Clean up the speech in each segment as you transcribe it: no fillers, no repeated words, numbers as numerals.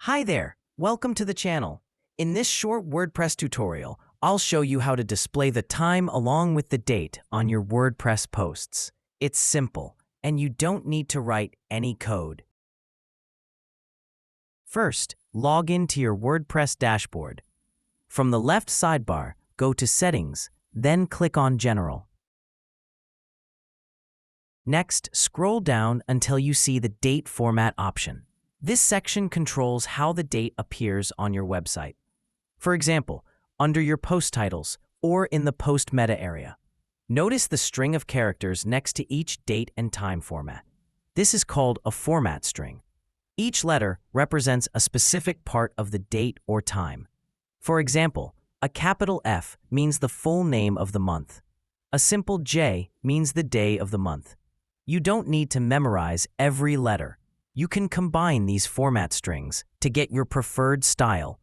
Hi there, welcome to the channel. In this short WordPress tutorial, I'll show you how to display the time along with the date on your WordPress posts. It's simple, and you don't need to write any code. First, log into your WordPress dashboard. From the left sidebar, go to Settings, then click on General. Next, scroll down until you see the Date Format option. This section controls how the date appears on your website. For example, under your post titles or in the post meta area. Notice the string of characters next to each date and time format. This is called a format string. Each letter represents a specific part of the date or time. For example, a capital F means the full name of the month. A simple J means the day of the month. You don't need to memorize every letter. You can combine these format strings to get your preferred style.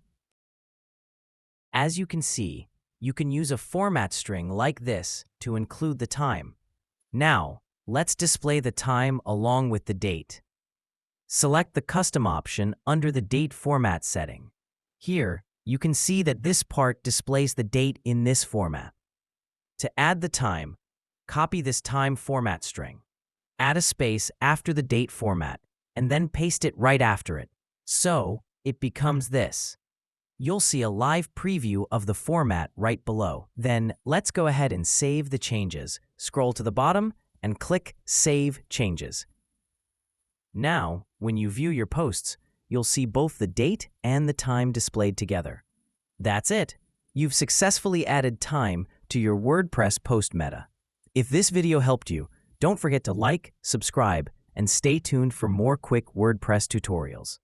As you can see, you can use a format string like this to include the time. Now, let's display the time along with the date. Select the Custom option under the Date Format setting. Here, you can see that this part displays the date in this format. To add the time, copy this time format string. Add a space after the date format, and then paste it right after it. So, it becomes this. You'll see a live preview of the format right below. Then, let's go ahead and save the changes. Scroll to the bottom and click Save Changes. Now, when you view your posts, you'll see both the date and the time displayed together. That's it. You've successfully added time to your WordPress post meta. If this video helped you, don't forget to like, subscribe, and stay tuned for more quick WordPress tutorials.